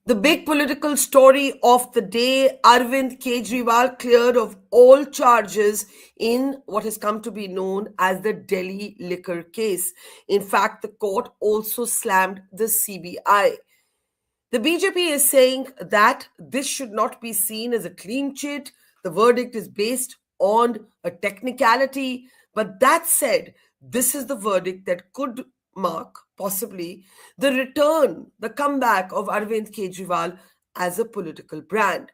The big political story of the day, Arvind Kejriwal cleared of all charges in what has come to be known as the Delhi liquor case. In fact, the court also slammed the CBI. The BJP is saying that this should not be seen as a clean chit. The verdict is based on a technicality. But that said, this is the verdict that could mark possibly the return, the comeback of Arvind Kejriwal as a political brand.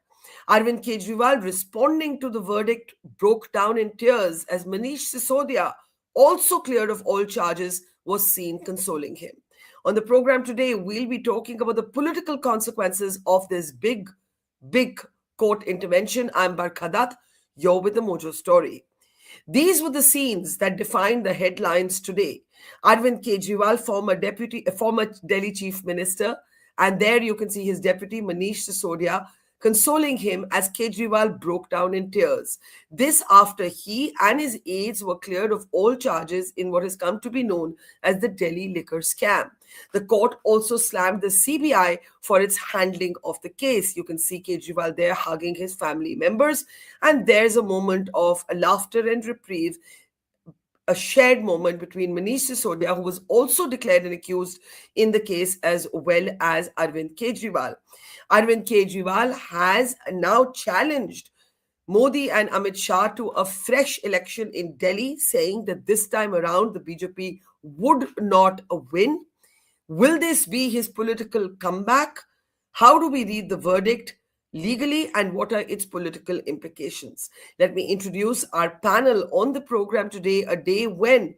Arvind Kejriwal, responding to the verdict, broke down in tears as Manish Sisodia, also cleared of all charges, was seen consoling him. On the program today, we'll be talking about the political consequences of this big court intervention. I'm Barkha Dutt. You're with the Mojo story. These were the scenes that defined the headlines today. Arvind Kejriwal, former Delhi Chief Minister, and there you can see his deputy Manish Sisodia consoling him as Kejriwal broke down in tears. This after he and his aides were cleared of all charges in what has come to be known as the Delhi liquor scam. The court also slammed the CBI for its handling of the case. You can see Kejriwal there hugging his family members, and there's a moment of laughter and reprieve, a shared moment between Manish Sisodia, who was also declared an accused in the case, as well as Arvind Kejriwal. Arvind Kejriwal has now challenged Modi and Amit Shah to a fresh election in Delhi, saying that this time around the BJP would not win. Will this be his political comeback? How do we read the verdict legally, and what are its political implications? Let me introduce our panel on the program today, a day when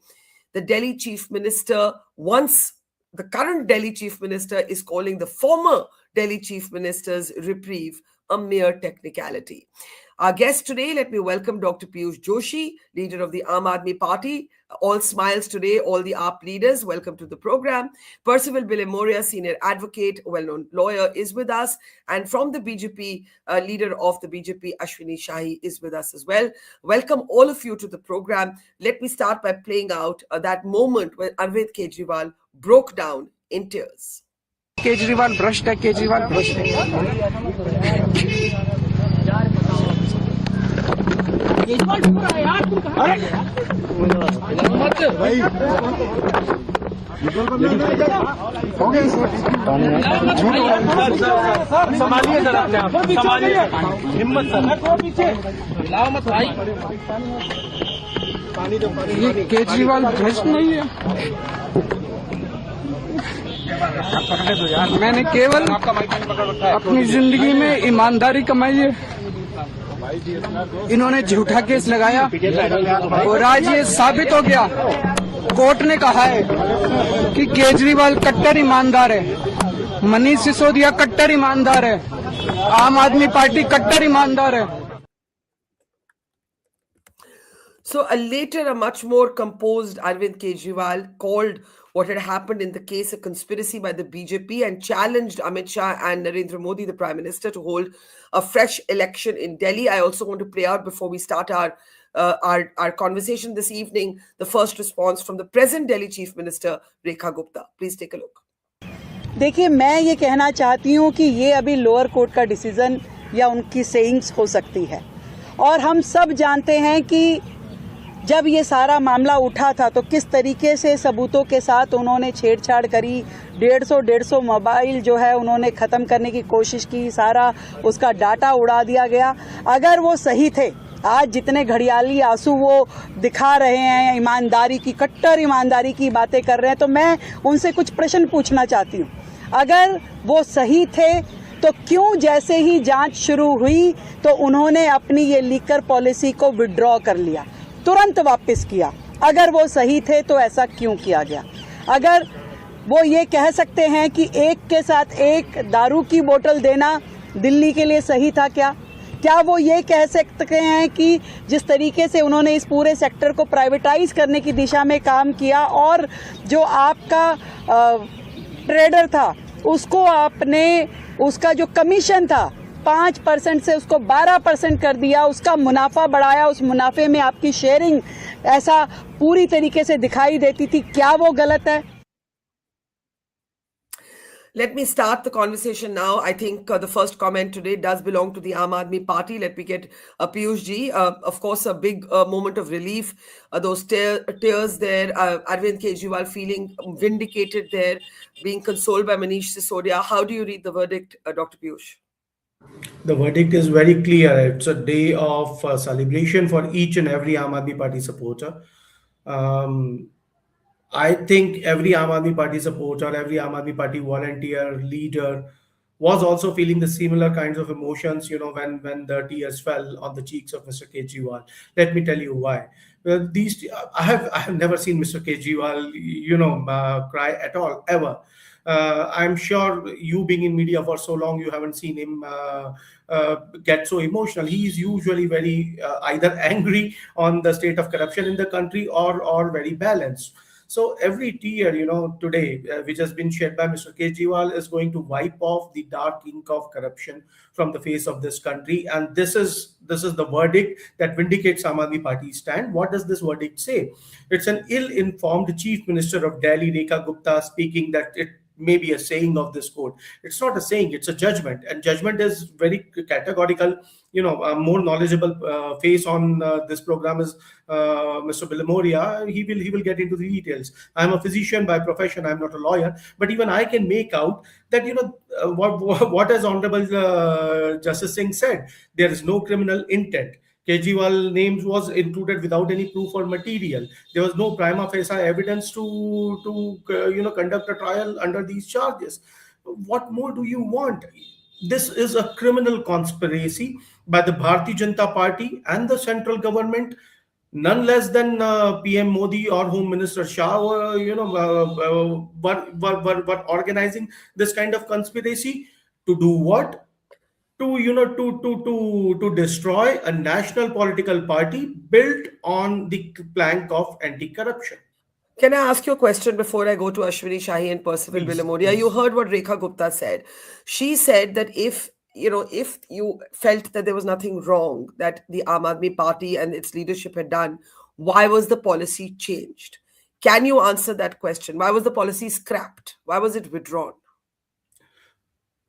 the Delhi Chief Minister, the current Delhi Chief Minister, is calling the former Delhi Chief Minister's reprieve a mere technicality. Our guest today, let me welcome Dr. Piyush Joshi, leader of the Aam Aadmi Party. All smiles today, all the AAP leaders. Welcome to the program. Percival Bilemoria, senior advocate, well-known lawyer, is with us. And from the BJP, leader of the BJP, Ashwini Shahi, is with us as well. Welcome all of you to the program. Let me start by playing out that moment when Arvind Kejriwal broke down in tears. Kejriwal भ्रष्ट है, केजरीवाल भ्रष्ट है। केजरीवाल पूरा यार तुम कहां गए मत भाई हो गए संभालिए सर, अपने आप संभालिए, हिम्मत सर, पीछे लाओ मत भाई। ये केजरीवाल भ्रष्ट नहीं है। मैंने केवल अपनी जिंदगी में ईमानदारी कमाई है। इन्होंने झूठा केस लगाया और आज ये साबित हो गया। कोर्ट ने कहा है कि केजरीवाल कट्टर ईमानदार है, मनीष सिसोदिया कट्टर ईमानदार है, आम आदमी पार्टी कट्टर ईमानदार है। So later, a much more composed Arvind Kejriwal called what had happened in the case a conspiracy by the BJP and challenged Amit Shah and Narendra Modi, the Prime Minister, to hold a fresh election in Delhi. I also want to play out, before we start our conversation this evening, the first response from the present Delhi Chief Minister, Rekha Gupta. Please take a look. देखिए, मैं ये कहना चाहती हूँ कि ये अभी lower court का डिसीजन या उनकी सेइंग्स हो सकती है, और हम सब जानते हैं कि जब ये सारा मामला उठा था तो किस तरीके से सबूतों के साथ उन्होंने छेड़छाड़ करी। 150 मोबाइल जो है उन्होंने ख़त्म करने की कोशिश की, सारा उसका डाटा उड़ा दिया गया। अगर वो सही थे, आज जितने घड़ियाली आंसू वो दिखा रहे हैं, ईमानदारी की, कट्टर ईमानदारी की बातें कर रहे हैं, तो मैं उनसे कुछ प्रश्न पूछना चाहती हूँ। अगर वो सही थे तो क्यों जैसे ही जांच शुरू हुई तो उन्होंने अपनी ये लीकर पॉलिसी को विड्रॉ कर लिया, तुरंत वापस किया? अगर वो सही थे तो ऐसा क्यों किया गया? अगर वो ये कह सकते हैं कि एक के साथ एक दारू की बोतल देना दिल्ली के लिए सही था क्या वो ये कह सकते हैं कि जिस तरीके से उन्होंने इस पूरे सेक्टर को प्राइवेटाइज करने की दिशा में काम किया और जो आपका ट्रेडर था उसको आपने, उसका जो कमीशन था 5% से उसको 12% कर दिया, उसका मुनाफा बढ़ाया, उस मुनाफे में आपकी शेयरिंग ऐसा पूरी तरीके से दिखाई देती थी, क्या वो गलत है? Let me start the conversation now. I think the first comment today does belong to the Aam Aadmi Party. Let me get Piyush ji. Of course, a big moment of relief. Those tears there. Arvind Kejriwal feeling vindicated there, being consoled by Manish Sisodia. How do you read the verdict, Dr. Piyush? The verdict is very clear. It's a day of celebration for each and every Aam Aadmi Party supporter. Um, I think every Aam Aadmi Party supporter, every Aam Aadmi Party volunteer, leader was also feeling the similar kinds of emotions, when the tears fell on the cheeks of Mr. Kejriwal. Let me tell you why. Well, I have never seen Mr. Kejriwal, cry at all, ever. I'm sure you being in media for so long, you haven't seen him get so emotional. He is usually very either angry on the state of corruption in the country or very balanced. So every tear, today, which has been shed by Mr. Kejriwal, is going to wipe off the dark ink of corruption from the face of this country. And this is the verdict that vindicates Aam Aadmi Party's stand. What does this verdict say? It's an ill-informed Chief Minister of Delhi, Rekha Gupta, speaking that it may be a saying of this court. It's not a saying, it's a judgment, and judgment is very categorical. A more knowledgeable face on this program is Mr. Bilamoria. He will get into the details. I'm a physician by profession, I'm not a lawyer, but even I can make out that what has Honorable Justice Singh said. There is no criminal intent. Kejriwal names was included without any proof or material. There was no prima facie evidence to conduct a trial under these charges. What more do you want? This is a criminal conspiracy by the Bharatiya Janata Party and the central government, none less than PM Modi or Home Minister Shah, were organizing this kind of conspiracy to do what? To destroy a national political party built on the plank of anti-corruption. Can I ask you a question before I go to Ashwini Shahi and Percival Bilamoria? You heard what Rekha Gupta said. She said that if you felt that there was nothing wrong that the Aam Aadmi Party and its leadership had done, why was the policy changed? Can you answer that question? Why was the policy scrapped? Why was it withdrawn?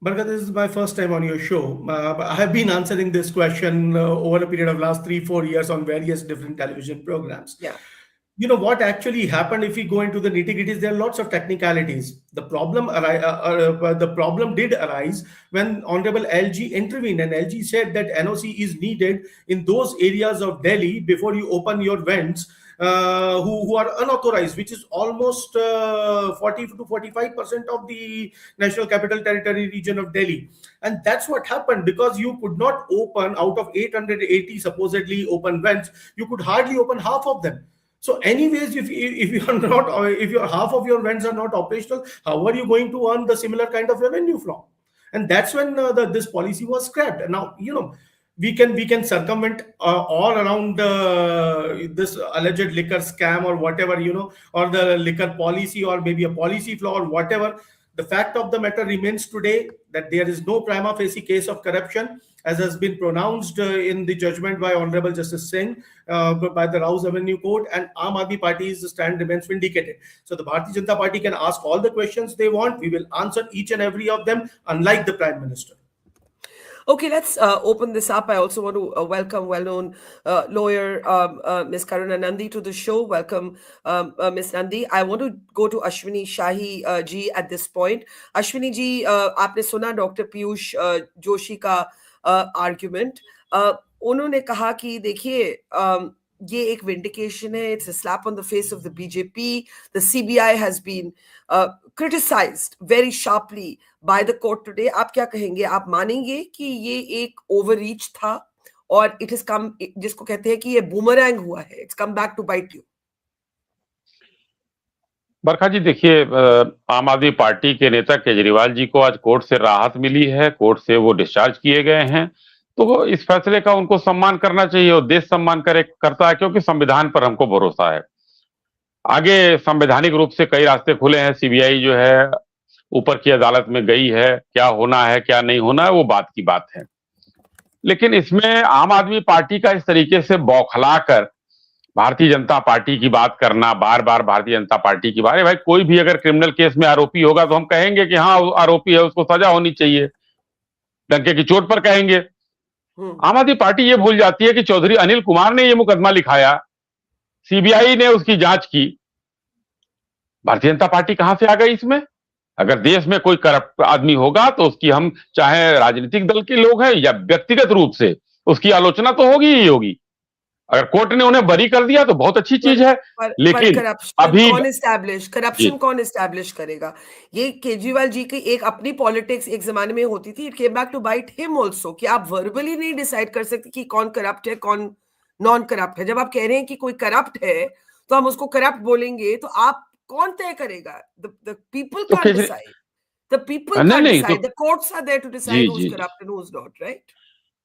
Barkha, this is my first time on your show. I have been answering this question over a period of last 3-4 years on various different television programs. Yeah. What actually happened, if we go into the nitty-gritties, there are lots of technicalities. The problem did arise when Honorable LG intervened, and LG said that NOC is needed in those areas of Delhi before you open your vents who are unauthorized, which is almost 40 to 45% of the National Capital Territory region of Delhi. And that's what happened, because you could not open out of 880 supposedly open vents, you could hardly open half of them. So anyways, if your half of your vents are not operational, how are you going to earn the similar kind of revenue from? And that's when this policy was scrapped. Now, we can circumvent all around this alleged liquor scam or whatever, or the liquor policy, or maybe a policy flaw or whatever. The fact of the matter remains today that there is no prima facie case of corruption, as has been pronounced in the judgment by Honorable Justice Singh by the Rouse Avenue Court, and Aam Aadmi Party's stand remains vindicated. So the Bharatiya Janata Party can ask all the questions they want. We will answer each and every of them, unlike the Prime Minister. Okay, let's open this up. I also want to welcome well-known lawyer Ms. Karuna Nandy to the show. Welcome, Ms. Nandy. I want to go to Ashwini Shahi ji at this point. Ashwini ji, आपने सुना doctor Piyush Joshi का argument. उन्होंने कहा कि देखिए ये एक vindication है. It's a slap on the face of the BJP. The CBI has been criticized very sharply by the court today. आप क्या कहेंगे? आप मानेंगे कि ये एक overreach था और it has come, जिसको कहते हैं कि ये boomerang हुआ है. It's come back to bite you. बरखा जी, देखिए, आम आदमी पार्टी के नेता केजरीवाल जी को आज कोर्ट से राहत मिली है. कोर्ट से वो डिस्चार्ज किए गए हैं, तो इस फैसले का उनको सम्मान करना चाहिए और देश सम्मान करता है, क्योंकि संविधान पर हमको भरोसा है. आगे संवैधानिक रूप से कई रास्ते खुले हैं. सीबीआई जो है ऊपर की अदालत में गई है. क्या होना है क्या नहीं होना है वो बात की बात है. लेकिन इसमें आम आदमी पार्टी का इस तरीके से बौखलाकर भारतीय जनता पार्टी की बात करना, बार बार भारतीय जनता पार्टी की बात, भाई कोई भी अगर क्रिमिनल केस में आरोपी होगा तो हम कहेंगे कि हाँ आरोपी है, उसको सजा होनी चाहिए, डंके की चोट पर कहेंगे। आम आदमी पार्टी ये भूल जाती है कि चौधरी अनिल कुमार ने ये मुकदमा लिखाया, सीबीआई ने उसकी जांच की, भारतीय जनता पार्टी कहां से आ गई इसमें? अगर देश में कोई करप्ट आदमी होगा तो उसकी, हम चाहे राजनीतिक दल के लोग हैं या व्यक्तिगत रूप से, उसकी आलोचना तो होगी ही होगी। अगर कोर्ट ने उन्हें बरी कर दिया तो बहुत अच्छी चीज है, लेकिन अभी करप्शन कौन एस्टैब्लिश करेगा? ये केजरीवाल जी की एक अपनी पॉलिटिक्स एक जमाने में होती थी, it came back to bite him also, कि आप वर्बली नहीं डिसाइड कर सकते कि कौन करप्ट है कौन नॉन करप्ट है। जब आप कह रहे हैं कि कोई करप्ट है तो हम उसको करप्ट बोलेंगे, तो आप कौन तय करेगा? The people can't decide, the people can't decide, the courts are there to decide who is corrupt and who is not, right?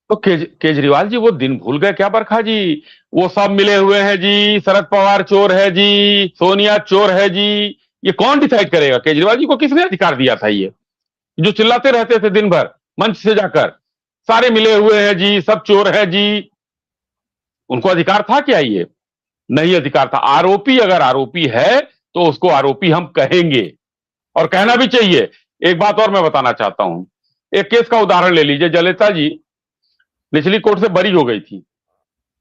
तो केजरीवाल जी वो दिन भूल गए क्या बरखा जी? वो सब मिले हुए हैं जी, शरद पवार चोर है जी, सोनिया चोर है जी, ये कौन डिसाइड करेगा? केजरीवाल जी को किसने अधिकार दिया था? ये जो चिल्लाते रहते थे दिन भर मंच से जाकर, सारे मिले हुए हैं जी, सब चोर है जी, उनको अधिकार था क्या? ये नहीं अधिकार था। आरोपी अगर आरोपी है तो उसको आरोपी हम कहेंगे, और कहना भी चाहिए। एक बात और मैं बताना चाहता हूं, एक केस का उदाहरण ले लीजिए। जयललिता जी निचली कोर्ट से बरी हो गई थी,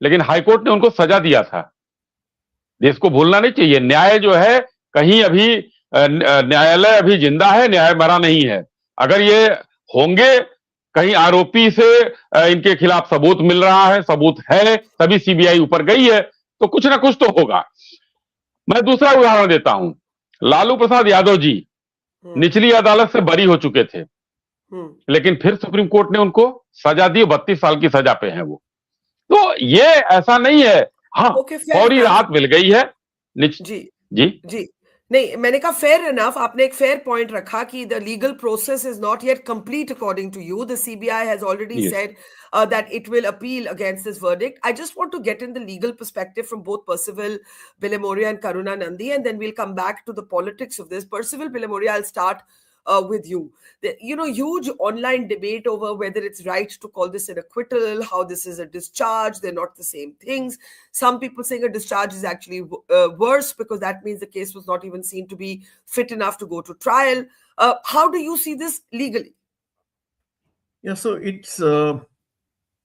लेकिन हाईकोर्ट ने उनको सजा दिया था। देश को भूलना नहीं चाहिए, न्याय जो है कहीं अभी, न्यायालय अभी जिंदा है, न्याय मरा नहीं है। अगर ये होंगे, कहीं आरोपी से इनके खिलाफ सबूत मिल रहा है, सबूत है, तभी सीबीआई ऊपर गई है, तो कुछ ना कुछ तो होगा। मैं दूसरा उदाहरण देता हूं, लालू प्रसाद यादव जी निचली अदालत से बरी हो चुके थे, लेकिन फिर सुप्रीम कोर्ट ने उनको सजा दी, 32 साल की सजा पे हैं वो। तो ये ऐसा नहीं है, हाँ फौरी राहत मिल गई है। जी जी नहीं, मैंने कहा फेयर इनफ, आपने एक फेयर पॉइंट रखा कि the legal process is not yet complete according to you, the CBI has already said that it will appeal against this verdict. I just want to get in the legal perspective from both Percival Billamoria and Karuna Nandy, and then we'll come back to the politics of this. Percival Billamoria, I'll start with you. Huge online debate over whether it's right to call this an acquittal, how this is a discharge. They're not the same things. Some people saying a discharge is actually worse because that means the case was not even seen to be fit enough to go to trial. How do you see this legally? Yeah, so it's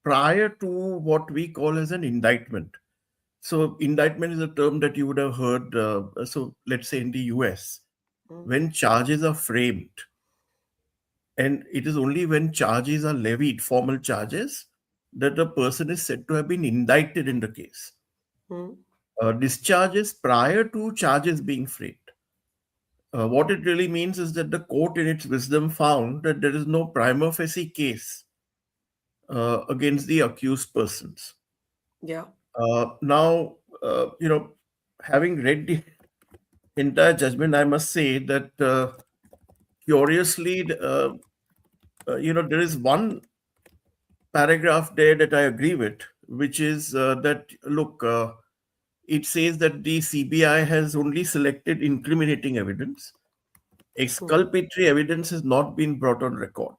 prior to what we call as an indictment. So indictment is a term that you would have heard. So let's say in the US, when charges are framed, and it is only when charges are levied, formal charges, that a person is said to have been indicted in the case. Discharges prior to charges being framed. What it really means is that the court in its wisdom found that there is no prima facie case against the accused persons. Yeah. Now, having read the entire judgment, I must say that curiously, there is one paragraph there that I agree with, which is that, look, it says that the CBI has only selected incriminating evidence. Exculpatory evidence has not been brought on record.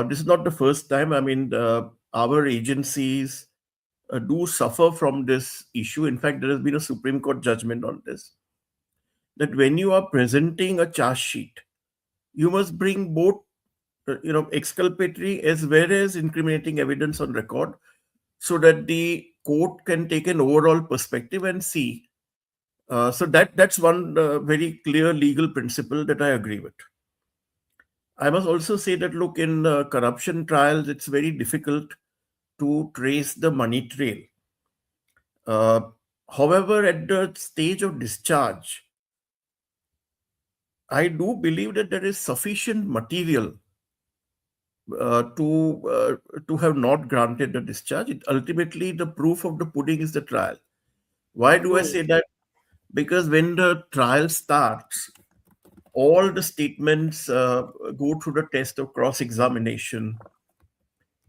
This is not the first time. I mean, our agencies do suffer from this issue. In fact, there has been a Supreme Court judgment on this, that when you are presenting a charge sheet, you must bring both, exculpatory as well as incriminating evidence on record, so that the court can take an overall perspective and see. So that's one very clear legal principle that I agree with. I must also say that, look, in corruption trials, it's very difficult to trace the money trail. However, at the stage of discharge, I do believe that there is sufficient material to have not granted the discharge. Ultimately, the proof of the pudding is the trial. Why do I say that? Because when the trial starts, all the statements go through the test of cross-examination,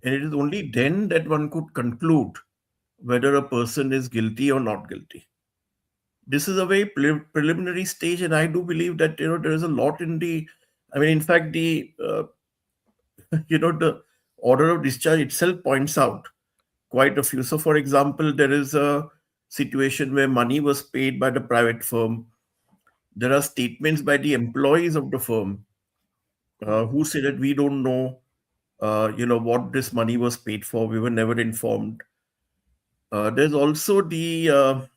and it is only then that one could conclude whether a person is guilty or not guilty. This is a very preliminary stage, and I do believe that there is a lot in the. I mean, in fact, the the order of discharge itself points out quite a few. So, for example, there is a situation where money was paid by the private firm. There are statements by the employees of the firm who say that we don't know, what this money was paid for. We were never informed. There's also the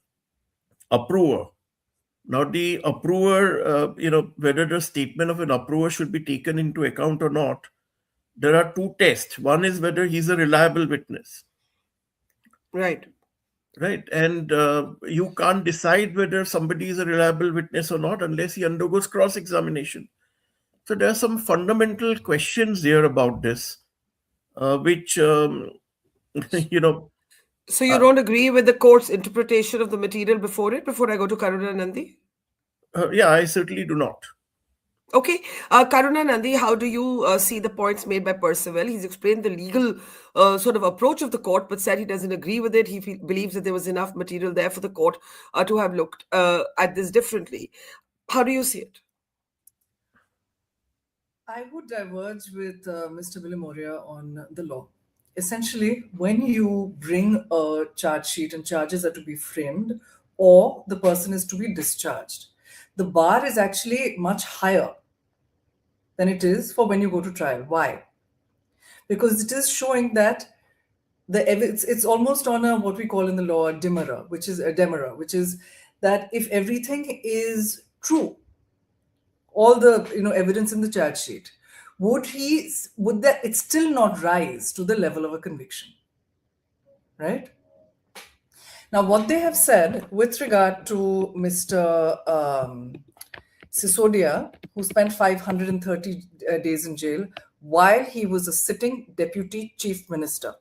approver. Now, the approver, whether the statement of an approver should be taken into account or not, there are two tests. One is whether he's a reliable witness. Right. Right. And you can't decide whether somebody is a reliable witness or not unless he undergoes cross-examination. So there are some fundamental questions there about this, which, So you don't agree with the court's interpretation of the material before I go to Karuna and Nandy? yeah, I certainly do not. Okay. Karuna Nandy, how do you see the points made by Percival? He's explained the legal sort of approach of the court, but said he doesn't agree with it. He believes that there was enough material there for the court to have looked at this differently. How do you see it? I would diverge with Mr. Villimoria on the law. Essentially, when you bring a charge sheet and charges are to be framed, or the person is to be discharged, the bar is actually much higher than it is for when you go to trial. Why? Because it is showing that it's almost on a what we call in the law a demurrer, which is that if everything is true, all the evidence in the charge sheet, would that it still not rise to the level of a conviction, right? Now, what they have said with regard to Mr. Sisodia, who spent 530 days in jail while he was a sitting deputy chief minister.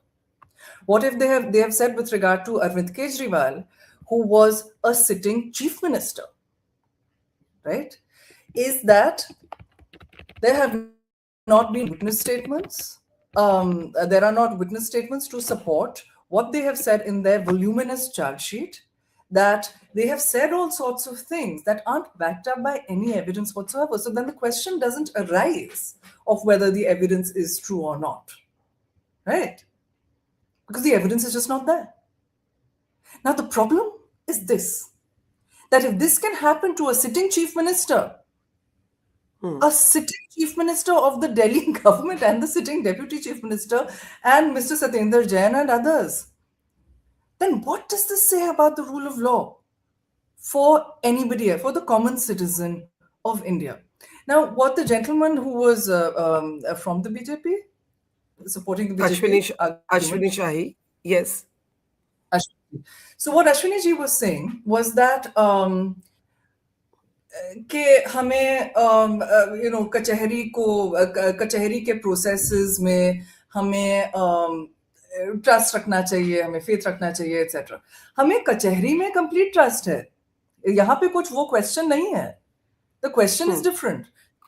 What if they have said with regard to Arvind Kejriwal, who was a sitting chief minister, right? Is that there have not been witness statements. There are not witness statements to support what they have said in their voluminous charge sheet, that they have said all sorts of things that aren't backed up by any evidence whatsoever. So then the question doesn't arise of whether the evidence is true or not, right? Because the evidence is just not there. Now, the problem is this, that if this can happen to a sitting chief minister, a sitting chief minister of the Delhi government and the sitting deputy chief minister and Mr. Satyendra Jain and others, then what does this say about the rule of law for anybody, for the common citizen of India? Now, what the gentleman who was from the BJP, supporting the BJP, Ashwini Shahi, yes. So what Ashwini ji was saying was that कि हमें कचहरी के processes में हमें trust रखना चाहिए, हमें faith रखना चाहिए एटसेट्रा. हमें कचहरी में कंप्लीट ट्रस्ट है, यहाँ पे कुछ वो क्वेश्चन नहीं है. The question is different.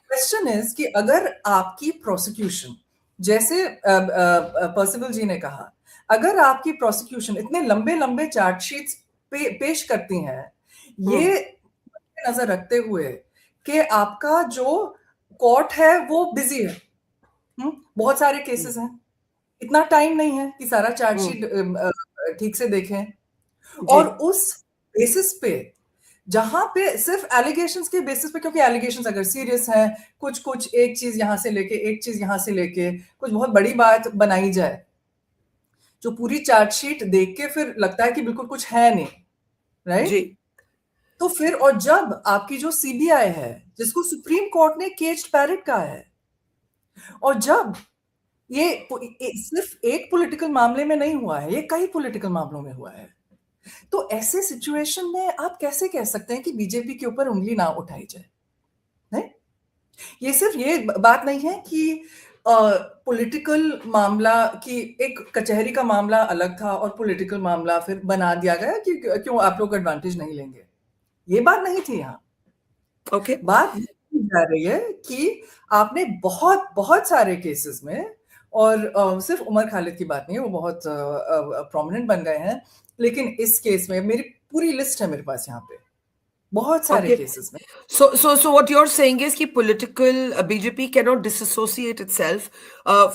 Question is कि अगर आपकी प्रोसिक्यूशन, जैसे पर्सिवल जी ने कहा, अगर आपकी प्रोसिक्यूशन इतने लंबे लंबे चार्जशीट्स पेश करती हैं, ये नजर रखते हुए कि आपका जो कोर्ट है वो बिजी है, बहुत सारे केसेस हैं, इतना टाइम नहीं है कि सारा चार्जशीट ठीक से देखें, और उस बेसिस पे जहां पे सिर्फ एलिगेशंस के बेसिस पे, क्योंकि एलिगेशंस अगर सीरियस हैं, कुछ एक चीज यहां से लेके एक चीज यहां से लेके कुछ बहुत बड़ी बात बनाई जाए, जो पूरी चार्जशीट देख के फिर लगता है कि बिल्कुल कुछ है नहीं, राइट? तो फिर, और जब आपकी जो सीबीआई है, जिसको सुप्रीम कोर्ट ने केज्ड पैरेट कहा है, और जब ये सिर्फ एक पॉलिटिकल मामले में नहीं हुआ है, ये कई पॉलिटिकल मामलों में हुआ है, तो ऐसे सिचुएशन में आप कैसे कह सकते हैं कि बीजेपी के ऊपर उंगली ना उठाई जाए? नहीं, ये सिर्फ ये बात नहीं है कि पॉलिटिकल मामला की एक कचहरी का मामला अलग था और पॉलिटिकल मामला फिर बना दिया गया कि क्यों आप लोग एडवांटेज नहीं लेंगे. ये बात नहीं थी यहाँ. ओके, बात जा रही है कि आपने बहुत बहुत सारे केसेस में, और सिर्फ उमर खालिद की बात नहीं है, वो बहुत प्रोमिनेंट बन गए हैं, लेकिन इस केस में मेरी पूरी लिस्ट है मेरे पास यहाँ पे, बहुत सारे Okay. केसेस में. So what you're saying is कि political BJP cannot disassociate itself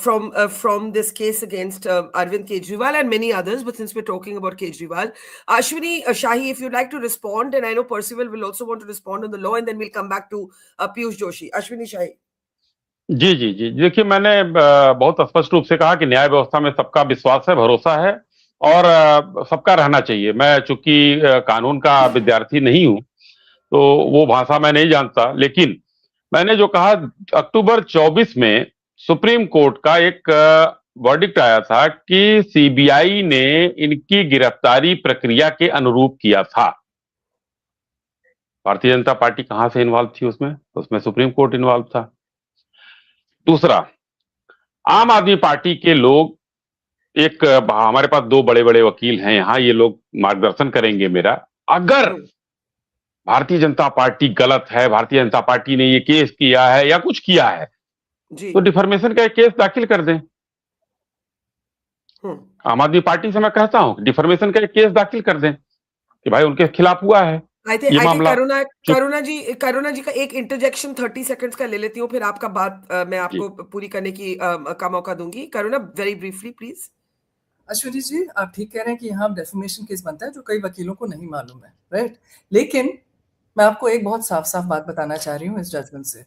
from this case against Arvind Kejriwal and many others. But since we're talking about Kejriwal, Ashwini Shahi, if you'd like to respond, and I know Percival will also want to respond on the law, and then we'll come back to Piyush Joshi. Ashwini Shahi. जी जी जी, देखिए मैंने बहुत स्पष्ट रूप से कहा कि न्याय व्यवस्था में सबका विश्वास है, भरोसा है और सबका रहना चाहिए। मैं चूंकि कानून का विद्यार्थी नहीं हूं तो वो भाषा मैं नहीं जानता, लेकिन मैंने जो कहा अक्टूबर 24 में सुप्रीम कोर्ट का एक वर्डिक्ट आया था कि सीबीआई ने इनकी गिरफ्तारी प्रक्रिया के अनुरूप किया था। भारतीय जनता पार्टी कहां से इन्वॉल्व थी उसमें सुप्रीम कोर्ट इन्वॉल्व था। दूसरा, आम आदमी पार्टी के लोग, एक हमारे पास दो बड़े बड़े वकील हैं यहाँ, ये लोग मार्गदर्शन करेंगे मेरा। अगर भारतीय जनता पार्टी गलत है, भारतीय जनता पार्टी ने ये केस किया है या कुछ किया है, तो डिफर्मेशन का एक केस दाखिल कर दें। आम आदमी पार्टी से मैं कहता हूं डिफर्मेशन का एक केस दाखिल कर दें कि भाई उनके खिलाफ हुआ है ये मामला। करुणा जी का एक इंटरजेक्शन 30 सेकंड्स का ले लेती हूँ, फिर आपका बात मैं आपको पूरी करने का मौका दूंगी। करुणा, very briefly please. Ashwini ji, आप ठीक कह रहे हैं कि यहाँ डेफमेशन केस बनता है जो कई वकीलों को नहीं मालूम है, राइट? लेकिन मैं आपको एक बहुत साफ साफ बात बताना चाह रही हूँ इस जजमेंट से।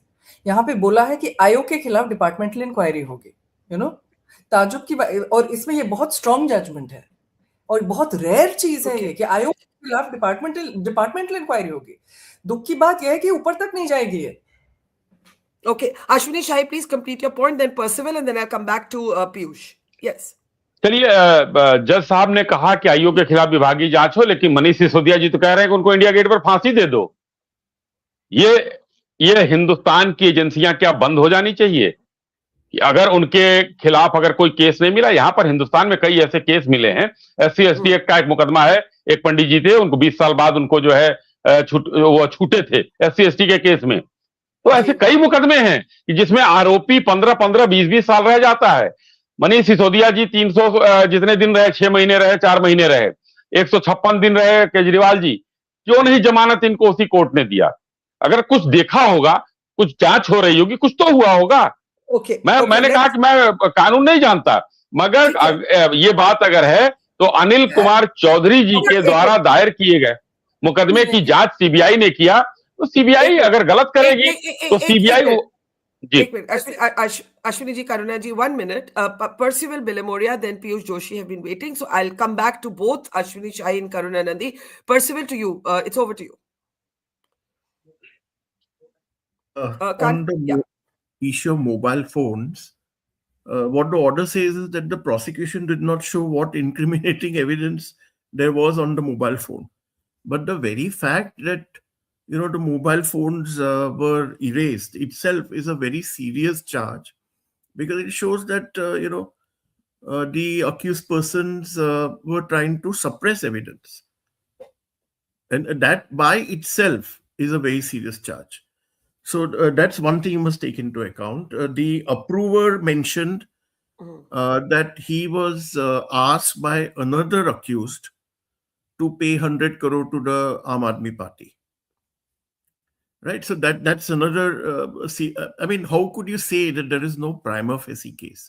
यहाँ पे बोला है कि आयोग के खिलाफ डिपार्टमेंटल इंक्वायरी होगी, यू नो, ताजुब की, और इसमें ये बहुत स्ट्रॉन्ग जजमेंट है और बहुत रेयर चीज है ये कि आयोग के खिलाफ डिपार्टमेंटल इंक्वायरी होगी। दुख की बात यह है कि ऊपर तक नहीं जाएगी ये। Okay, Ashwini Shahi, please complete your point, then Percival and then I come back to Piyush. Yes, चलिए, जज साहब ने कहा कि आयोग के खिलाफ विभागीय जांच हो, लेकिन मनीष सिसोदिया जी तो कह रहे हैं कि उनको इंडिया गेट पर फांसी दे दो। ये हिंदुस्तान की एजेंसियां क्या बंद हो जानी चाहिए कि अगर उनके खिलाफ अगर कोई केस नहीं मिला? यहां पर हिंदुस्तान में कई ऐसे केस मिले हैं। SC/ST एक्ट का एक मुकदमा है, एक पंडित जी थे, उनको 20 साल बाद उनको जो है वो छूटे थे SC/ST के केस में। तो ऐसे कई मुकदमे हैं कि जिसमें आरोपी 15-15, 20-20 साल रह जाता है। मनीष सिसोदिया जी 300 जितने दिन रहे, 6 महीने रहे, 4 महीने रहे, 156 दिन रहे केजरीवाल जी, क्यों नहीं जमानत इनको उसी कोर्ट ने दिया? अगर कुछ देखा होगा, कुछ जांच हो रही होगी, कुछ तो हुआ होगा। मैंने कहा कि मैं कानून नहीं जानता, मगर ये बात अगर है तो अनिल कुमार चौधरी जी के द्वारा दायर किए गए मुकदमे की जांच सीबीआई ने किया, तो सीबीआई अगर गलत करेगी तो CBI ji. Ashwini ji, Karuna ji, 1 minute. Percival Bilamoria, then Piyush Joshi have been waiting. So I'll come back to both Ashwini Shahi and Karuna Nandy. Percival, to you. It's over to you. On the issue of mobile phones, what the order says is that the prosecution did not show what incriminating evidence there was on the mobile phone. But the very fact that the mobile phones were erased itself is a very serious charge, because it shows that the accused persons were trying to suppress evidence, and that by itself is a very serious charge. So that's one thing you must take into account. The approver mentioned that he was asked by another accused to pay 100 crore to the Aam Aadmi Party. Right, so that's another. I mean, how could you say that there is no prima facie case?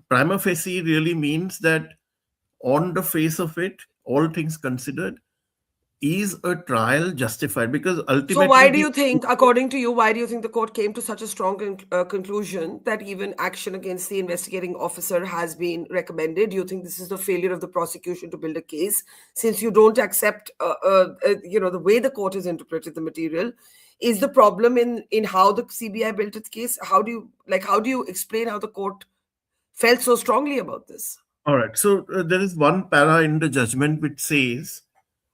Prima facie really means that on the face of it, all things considered, is a trial justified? Because ultimately, so why do you think, according to you, why do you think the court came to such a strong conclusion that even action against the investigating officer has been recommended? Do you think this is the failure of the prosecution to build a case, since you don't accept the way the court has interpreted the material? Is the problem in how the CBI built its case? How do you explain how the court felt so strongly about this? All right, so there is one para in the judgment which says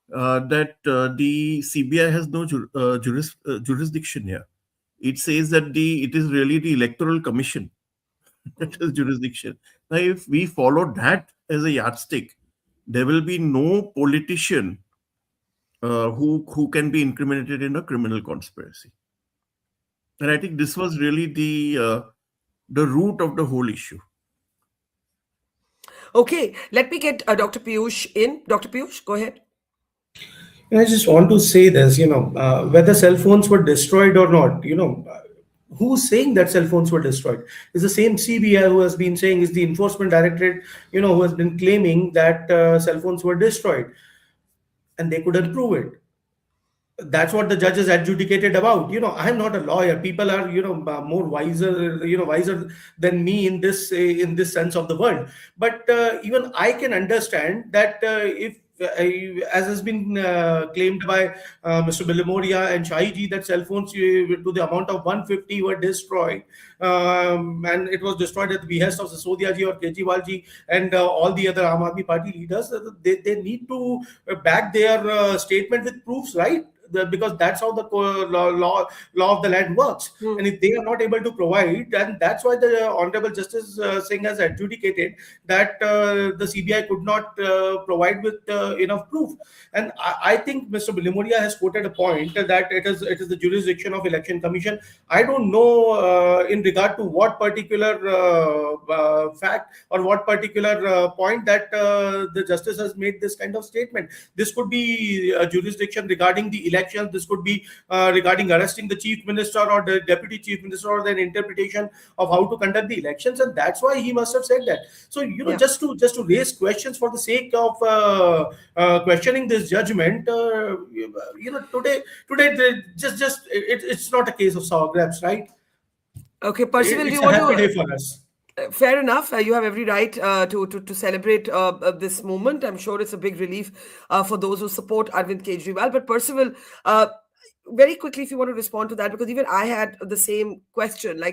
that the CBI has no jurisdiction here. It says that it is really the Electoral Commission that has jurisdiction. Now, if we follow that as a yardstick, there will be no politician who can be incriminated in a criminal conspiracy. And I think this was really the root of the whole issue. Okay, let me get Dr. Piyush in. Dr. Piyush, go ahead. I just want to say this, whether cell phones were destroyed or not, who's saying that cell phones were destroyed? It's the same CBI who has been saying, is the enforcement directorate, who has been claiming that cell phones were destroyed, and they couldn't prove it. That's what the judges adjudicated about. I'm not a lawyer. People are, more wiser than me in this sense of the word. But even I can understand that if as has been claimed by Mr. Bilimoria and Shahiji, that cell phones to the amount of 150 were destroyed, and it was destroyed at the behest of Sisodia ji or Kejriwal ji and all the other Aam Aadmi Party leaders. They need to back their statement with proofs, right? Because that's how the law of the land works. And if they are not able to provide, then that's why the Honorable Justice Singh has adjudicated that the CBI could not provide with enough proof. And I think Mr. Bilimoria has quoted a point that it is the jurisdiction of Election Commission. I don't know in regard to what particular fact or what particular point that the justice has made this kind of statement. This could be a jurisdiction regarding the elections. This could be regarding arresting the chief minister or the deputy chief minister, or their interpretation of how to conduct the elections, and that's why he must have said that. So just to raise questions for the sake of questioning this judgment, today it's not a case of sour grapes, right? Okay, Percival, it's a happy day for us. Fair enough. You have every right to celebrate this moment. I'm sure it's a big relief for those who support Arvind Kejriwal. But Percival, very quickly, if you want to respond to that, because even I had the same question.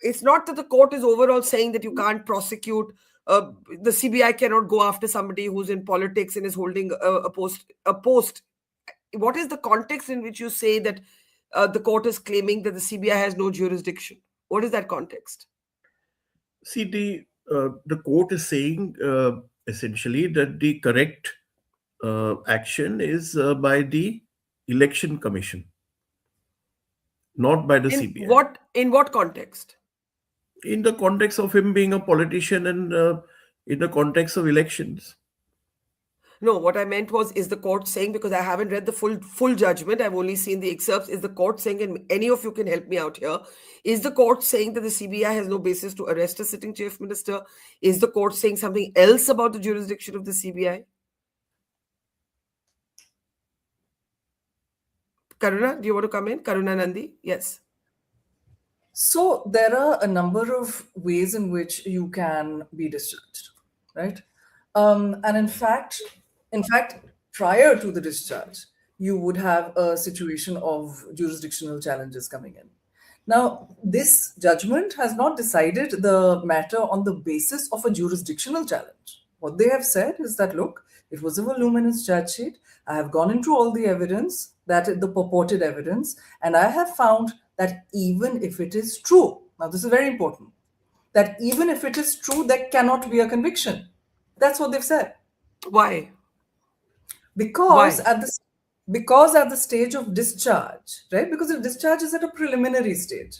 It's not that the court is overall saying that you can't prosecute. The CBI cannot go after somebody who's in politics and is holding a post. What is the context in which you say that the court is claiming that the CBI has no jurisdiction? What is that context? See, the court is saying essentially that the correct action is by the Election Commission, not by the CBI. In what context? In the context of him being a politician and in the context of elections. No, what I meant was, is the court saying, because I haven't read the full judgment, I've only seen the excerpts, is the court saying, and any of you can help me out here, is the court saying that the CBI has no basis to arrest a sitting chief minister? Is the court saying something else about the jurisdiction of the CBI? Karuna, do you want to come in? Karuna Nandy? Yes. So there are a number of ways in which you can be discharged, right? And in fact, prior to the discharge, you would have a situation of jurisdictional challenges coming in. Now, this judgment has not decided the matter on the basis of a jurisdictional challenge. What they have said is that, look, it was a voluminous charge sheet. I have gone into all the evidence, the purported evidence, and I have found that even if it is true, now this is very important, that even if it is true, there cannot be a conviction. That's what they've said. Why? Because at the stage of discharge, right? Because the discharge is at a preliminary stage.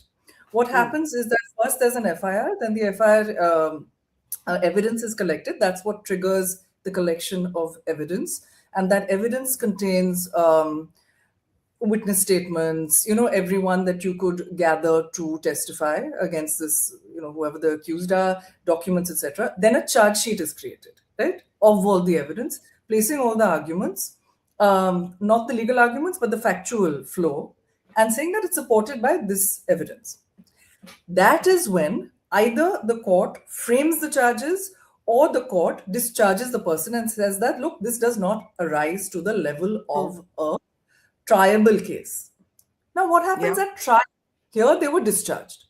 What happens is that first there's an FIR, then the FIR evidence is collected. That's what triggers the collection of evidence. And that evidence contains witness statements, everyone that you could gather to testify against this, whoever the accused are, documents, etc. Then a charge sheet is created, right, of all the evidence, placing all the arguments, not the legal arguments, but the factual flow, and saying that it's supported by this evidence. That is when either the court frames the charges or the court discharges the person and says that, look, this does not arise to the level of a triable case. Now, what happens at trial? Here, they were discharged.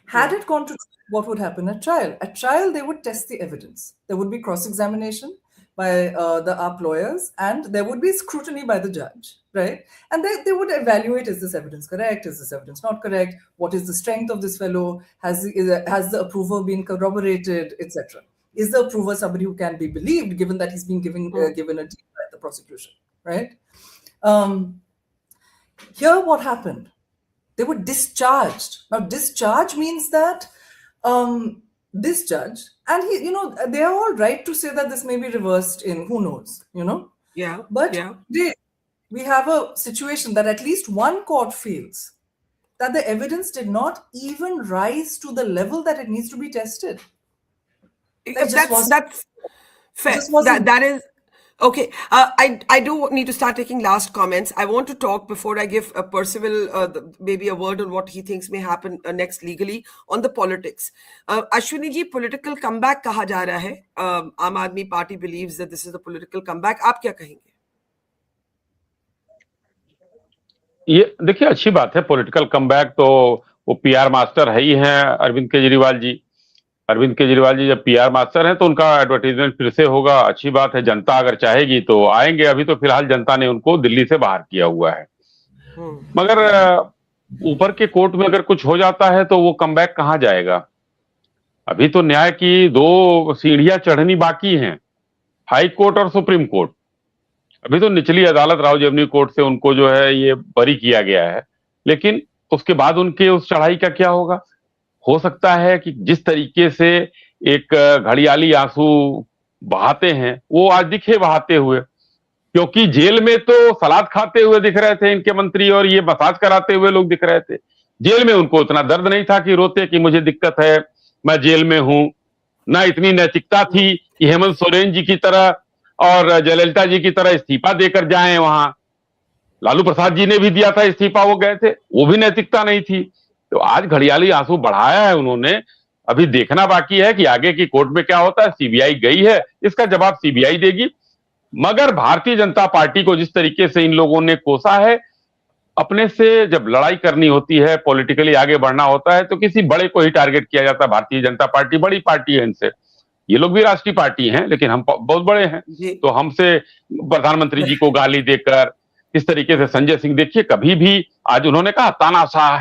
Had it gone to trial, what would happen at trial? At trial, they would test the evidence. There would be cross-examination by the AAP lawyers, and there would be scrutiny by the judge, right? And they would evaluate, is this evidence correct? Is this evidence not correct? What is the strength of this fellow? Has the approver been corroborated, etc.? Is the approver somebody who can be believed, given that he's been given a deal by the prosecution, right? Here, what happened? They were discharged. Now, discharge means that this judge, and they are all right to say that this may be reversed in, who knows, Yeah. But Yeah. today we have a situation that at least one court feels that the evidence did not even rise to the level that it needs to be tested. It just That's wasn't. It fair. just wasn't. That is okay. I do need to start taking last comments. I want to talk before I give Percival maybe a word on what he thinks may happen next legally on the politics. Ashwini ji, political comeback कहा जा रहा है. Aam Aadmi Party believes that this is the political comeback. आप क्या कहेंगे? ये देखिए अच्छी बात है, पॉलिटिकल कमबैक तो वो पीआर मास्टर है ही हैं अरविंद केजरीवाल जी। अरविंद केजरीवाल जी जब पीआर मास्टर हैं तो उनका एडवर्टाइजमेंट फिर से होगा, अच्छी बात है। जनता अगर चाहेगी तो आएंगे, अभी तो फिलहाल जनता ने उनको दिल्ली से बाहर किया हुआ है। मगर ऊपर के कोर्ट में अगर कुछ हो जाता है तो वो कमबैक कहाँ जाएगा? अभी तो न्याय की 2 सीढ़ियां चढ़नी बाकी हैं, हाई कोर्ट और सुप्रीम कोर्ट। अभी तो निचली अदालत राव जेवनी कोर्ट से उनको जो है ये बरी किया गया है, लेकिन उसके बाद उनके उस चढ़ाई का क्या होगा? हो सकता है कि जिस तरीके से एक घड़ियाली आंसू बहाते हैं वो आज दिखे बहाते हुए, क्योंकि जेल में तो सलाद खाते हुए दिख रहे थे इनके मंत्री और ये मसाज कराते हुए लोग दिख रहे थे। जेल में उनको उतना दर्द नहीं था कि रोते कि मुझे दिक्कत है, मैं जेल में हूं। ना इतनी नैतिकता थी कि हेमंत सोरेन जी की तरह और जयललिता जी की तरह इस्तीफा देकर जाएं वहां। लालू प्रसाद जी ने भी दिया था इस्तीफा, वो गए थे, वो भी नैतिकता नहीं थी। तो आज घड़ियाली आंसू बढ़ाया है उन्होंने। अभी देखना बाकी है कि आगे की कोर्ट में क्या होता है। सीबीआई गई है, इसका जवाब सीबीआई देगी। मगर भारतीय जनता पार्टी को जिस तरीके से इन लोगों ने कोसा है, अपने से जब लड़ाई करनी होती है, पॉलिटिकली आगे बढ़ना होता है तो किसी बड़े को ही टारगेट किया जाता है। भारतीय जनता पार्टी बड़ी पार्टी है, इनसे ये लोग भी राष्ट्रीय पार्टी हैं लेकिन हम बहुत बड़े हैं, तो हमसे प्रधानमंत्री जी को गाली देकर इस तरीके से संजय सिंह, देखिए कभी भी आज उन्होंने कहा तानाशाह,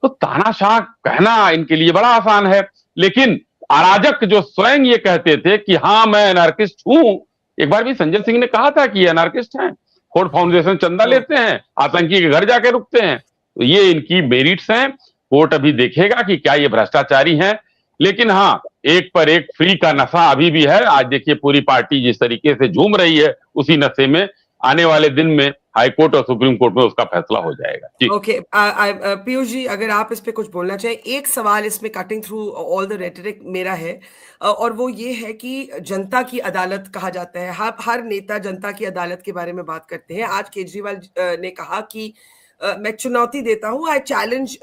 तो तानाशाह कहना इनके लिए बड़ा आसान है। लेकिन अराजक जो स्वयं ये कहते थे कि हाँ मैं एनार्किस्ट हूं, एक बार भी संजय सिंह ने कहा था कि एनार्किस्ट हैं, फोर्ड फाउंडेशन चंदा लेते हैं, आतंकी के घर जाके रुकते हैं। तो ये इनकी मेरिट्स हैं। कोर्ट अभी देखेगा कि क्या ये भ्रष्टाचारी हैं। लेकिन हाँ, एक पर एक फ्री का नशा अभी भी है। आज देखिए पूरी पार्टी जिस तरीके से झूम रही है उसी नशे में, आने वाले दिन में हाई कोर्ट और सुप्रीम कोर्ट में उसका फैसला हो जाएगा। ओके, पीयूष जी अगर आप इस पे कुछ बोलना चाहें। एक सवाल इसमें cutting through all the rhetoric मेरा है, और वो ये है कि जनता की अदालत कहा जाता है, हर नेता जनता की अदालत के बारे में बात करते हैं। आज केजरीवाल ने कहा कि मैं चुनौती देता हूं, I challenge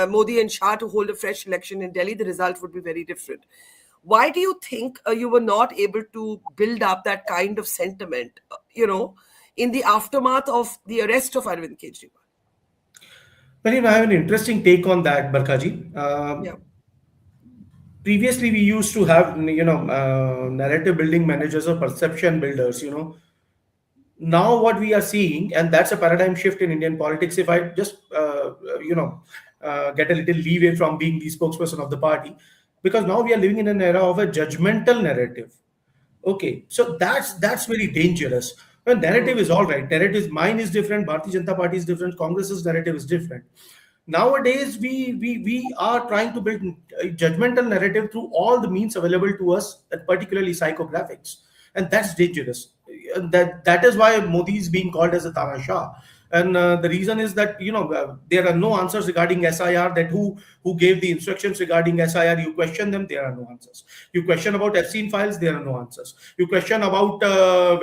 Modi and Shah to hold a fresh election in Delhi, the result would be very different. Why do you think you were not able to build up that kind of sentiment, in the aftermath of the arrest of Arvind Kejriwal? Well, I have an interesting take on that, Barkha ji. Yeah. Previously, we used to have, narrative building managers or perception builders, Now what we are seeing, and that's a paradigm shift in Indian politics. If I just, get a little leeway from being the spokesperson of the party, because now we are living in an era of a judgmental narrative. Okay, so that's very dangerous. Well, narrative is all right. Narrative, mine is different. Bharatiya Janata Party is different. Congress's narrative is different. Nowadays, we are trying to build a judgmental narrative through all the means available to us, particularly psychographics, and that's dangerous. That is why Modi is being called as a Tanashah. And the reason is that there are no answers regarding SIR. That who gave the instructions regarding SIR, you question them, there are no answers. You question about Epstein files, there are no answers. You question about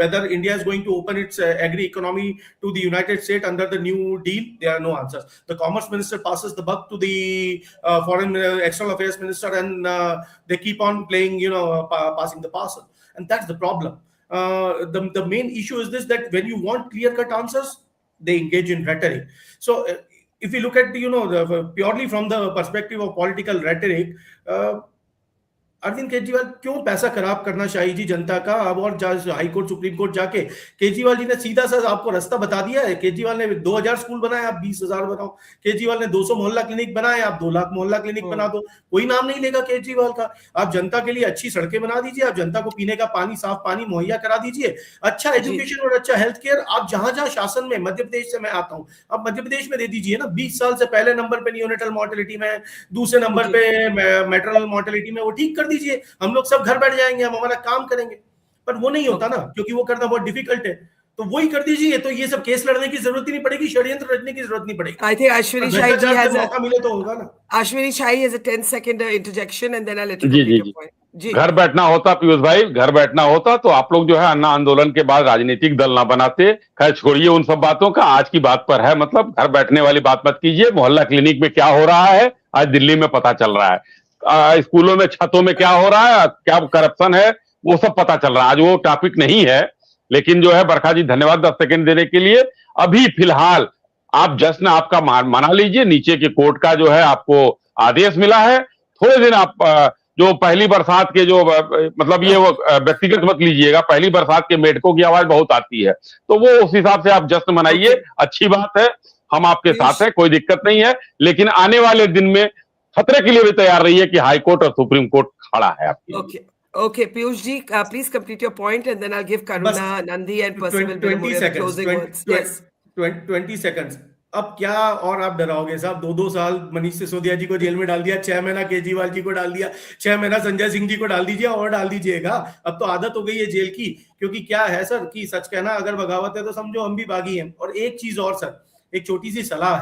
whether India is going to open its agri economy to the United States under the new deal, there are no answers. The commerce minister passes the buck to the foreign external affairs minister, and they keep on playing, passing the parcel, and that's the problem. The main issue is this, that when you want clear-cut answers, they engage in rhetoric. So if you look at purely from the perspective of political rhetoric, Arvind Kejriwal क्यों पैसा खराब करना चाहिए जी जनता का? अब और high court supreme court जाके केजरीवाल जी ने सीधा सा आपको रास्ता बता दिया है। केजरीवाल ने 2000 स्कूल बनाए, आप 20,000 बनाओ। केजरीवाल ने 200 मोहल्ला क्लिनिक बनाए, आप 2 लाख मोहल्ला क्लिनिक बना दो। कोई नाम नहीं लेगा केजरीवाल का। आप जनता के लिए अच्छी सड़कें बना दीजिए, आप जनता को पीने का पानी, साफ पानी मुहैया करा दीजिए, अच्छा एजुकेशन और अच्छा हेल्थ केयर। आप जहां जहां शासन में, मध्य प्रदेश से मैं आता हूँ, आप मध्य प्रदेश में दे दीजिए ना। 20 साल से पहले नंबर पे न्यूनेटल मॉर्टेलिटी में, दूसरे नंबर पे मैटरनल मॉर्टेलिटी में, वो ठीक कर दीजिए। हम लोग सब घर बैठ जाएंगे, हम हमारा काम करेंगे। पर वो नहीं होता ना, क्योंकि वो करना बहुत डिफिकल्ट है। तो वही कर दीजिए, तो ये सब केस लड़ने की जरूरत ही नहीं पड़ेगी, षड्यंत्र रचने की जरूरत नहीं पड़ेगी। I think Ashwini Shai ji भ्रष्टाचार has से a मौका मिले तो होगा ना। Ashwini Shai has a 10-second interjection, and then I'll let you ji complete ji your ji point. जी घर बैठना होता पीयूष भाई, घर बैठना होता तो आप लोग जो है अन्ना आंदोलन के बाद राजनीतिक दल ना बनाते। खैर छोड़िए उन सब बातों का, आज की बात पर है। मतलब घर बैठने वाली बात मत कीजिए। मोहल्ला क्लिनिक में क्या हो रहा है आज दिल्ली में पता चल रहा है। स्कूलों में छतों में क्या हो रहा है, क्या करप्शन है, वो सब पता चल रहा है। आज वो टॉपिक नहीं है, लेकिन जो है बरखा जी धन्यवाद 10 सेकंड देने के लिए। अभी फिलहाल आप जश्न आपका मना लीजिए, नीचे के कोर्ट का जो है आपको आदेश मिला है। थोड़े दिन आप जो पहली बरसात के जो मतलब ये वो व्यक्तिगत मत लीजिएगा, पहली बरसात के मेढकों की आवाज बहुत आती है, तो वो उस हिसाब से आप जश्न मनाइए। अच्छी बात है, हम आपके साथ हैं, कोई दिक्कत नहीं है। लेकिन आने वाले दिन में खतरे के लिए भी तैयार रहिए कि हाई कोर्ट और सुप्रीम कोर्ट खड़ा है आपके लिए। Okay, Piyush ji, please complete your point, and then I'll give Karuna, Nandi, and Percival 20 Bilamoria the seconds, closing words. Yes. 20 seconds। अब क्या और आप डराओगे साहब? 2-2 साल मनीष सिसोदिया जी को जेल में डाल दिया, 6 महीना केजरीवाल जी को डाल दिया, 6 महीना संजय सिंह जी को डाल दीजिए और डाल दीजिएगा। अब तो आदत हो गई है जेल की, क्योंकि क्या है सर कि सच कहना अगर बगावत है तो समझो हम भी बागी हैं। और एक चीज और सर, एक छोटी सी सलाह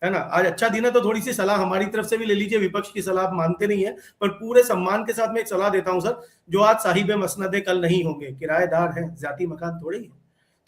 है ना, आज अच्छा दिन है तो थोड़ी सी सलाह हमारी तरफ से भी ले लीजिए। विपक्ष की सलाह आप मानते नहीं है, पर पूरे सम्मान के साथ मैं एक सलाह देता हूं सर, जो आज साहिब मसनदे कल नहीं होंगे, किराएदार हैं, जाति मकान थोड़े ही।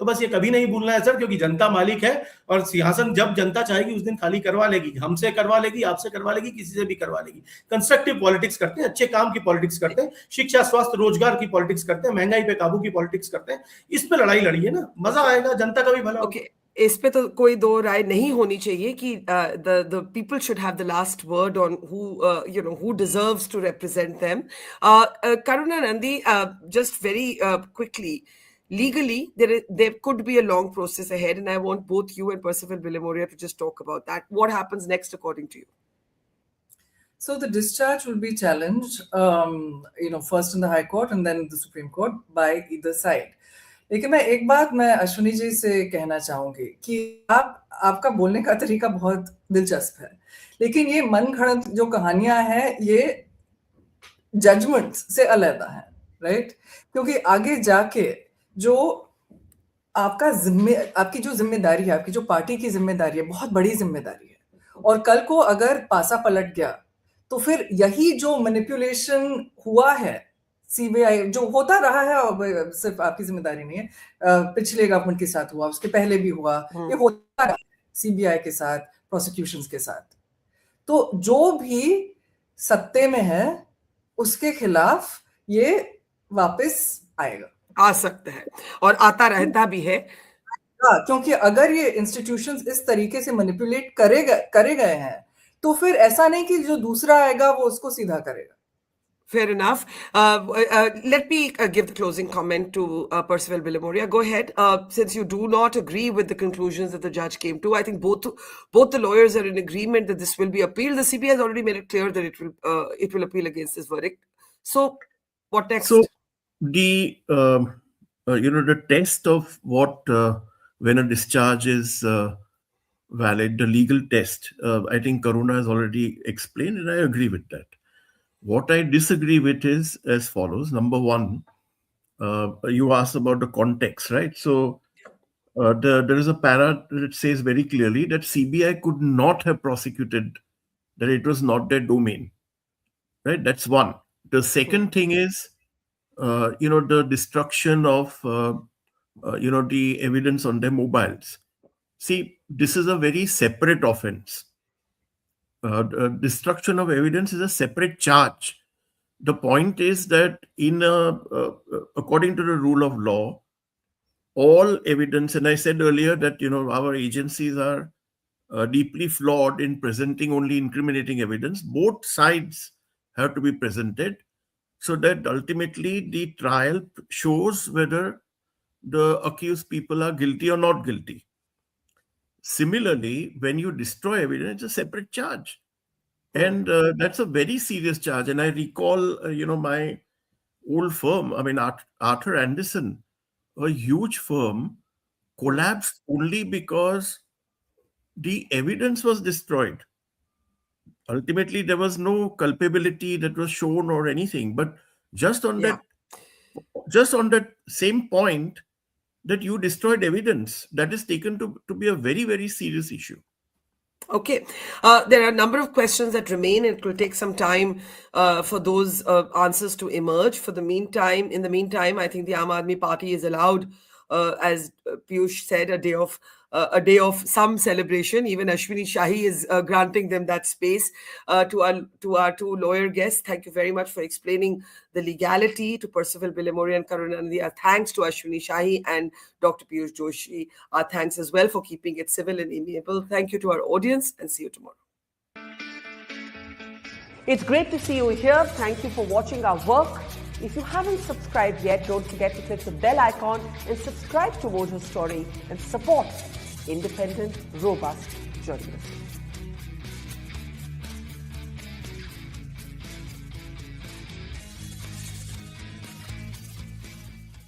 तो बस ये कभी नहीं भूलना है सर, क्योंकि जनता मालिक है और सिंहासन जब जनता चाहेगी उस दिन खाली करवा लेगी। हमसे करवा लेगी, आपसे करवा लेगी, किसी से भी करवा लेगी। कंस्ट्रक्टिव पॉलिटिक्स करते हैं, अच्छे काम की पॉलिटिक्स करते हैं, शिक्षा स्वास्थ्य रोजगार की पॉलिटिक्स करते हैं, महंगाई पे काबू की पॉलिटिक्स करते हैं। इस पे लड़ाई लड़िए ना, मजा आएगा, जनता का भी भला होगा। इस पे तो कोई दो राय नहीं होनी चाहिए कि the people should have the last word on who deserves to represent them. Karuna, Nandi, just very quickly, legally there could be a long process ahead, and I want both you and Percival Bilamoria to just talk about that. What happens next according to you? So the discharge will be challenged, first in the High Court and then the Supreme Court by either side. लेकिन मैं एक बात मैं अश्विनी जी से कहना चाहूंगी कि आपका बोलने का तरीका बहुत दिलचस्प है, लेकिन ये मन घड़त जो कहानियां हैं ये जजमेंट से अलग है, राइट? क्योंकि आगे जाके जो आपकी जो जिम्मेदारी है, आपकी जो पार्टी की जिम्मेदारी है, बहुत बड़ी जिम्मेदारी है, और कल को अगर पासा पलट गया तो फिर यही जो मैनिपुलेशन हुआ है सीबीआई जो होता रहा है, और सिर्फ आपकी जिम्मेदारी नहीं है, पिछले गवर्नमेंट के साथ हुआ, उसके पहले भी हुआ, ये होता रहा सीबीआई के साथ, प्रोसिक्यूशंस के साथ। तो जो भी सत्ते में है उसके खिलाफ ये वापस आएगा, आ सकता है और आता रहता भी है। क्योंकि अगर ये इंस्टीट्यूशंस इस तरीके से मैनिपुलेट करे गए हैं तो फिर ऐसा नहीं कि जो दूसरा आएगा वो उसको सीधा करेगा। Fair enough. Let me give the closing comment to Percival Bilamoria. Go ahead. Since you do not agree with the conclusions that the judge came to, I think both the lawyers are in agreement that this will be appealed. The CBI has already made it clear that it will appeal against this verdict. So, what next? So, the test of what when a discharge is valid, the legal test, I think Karuna has already explained, and I agree with that. What I disagree with is as follows. Number one, you asked about the context, right? So there is a para that says very clearly that CBI could not have prosecuted, that it was not their domain, right? That's one. The second thing is, the destruction of, the evidence on their mobiles. See, this is a very separate offense. Destruction of evidence is a separate charge. The point is that according to the rule of law, all evidence, and I said earlier that our agencies are deeply flawed in presenting only incriminating evidence. Both sides have to be presented so that ultimately the trial shows whether the accused people are guilty or not guilty. Similarly, when you destroy evidence, it's a separate charge. And that's a very serious charge. And I recall, my old firm, I mean, Arthur Anderson, a huge firm, collapsed only because the evidence was destroyed. Ultimately, there was no culpability that was shown or anything. But just on that same point, that you destroyed evidence. That is taken to be a very, very serious issue. Okay. There are a number of questions that remain. It will take some time for those answers to emerge. In the meantime, I think the Aam Aadmi Party is allowed, as Piyush said, a day of some celebration. Even Ashwini Shahi is granting them that space. To our two lawyer guests, thank you very much for explaining the legality to Percival Billimori and Karuna Nandy. Our thanks to Ashwini Shahi and Dr. Piyush Joshi. Our thanks as well for keeping it civil and amiable. Thank you to our audience, and see you tomorrow. It's great to see you here. Thank you for watching our work. If you haven't subscribed yet, don't forget to click the bell icon and subscribe to Mojo Story and support independent, robust journalism.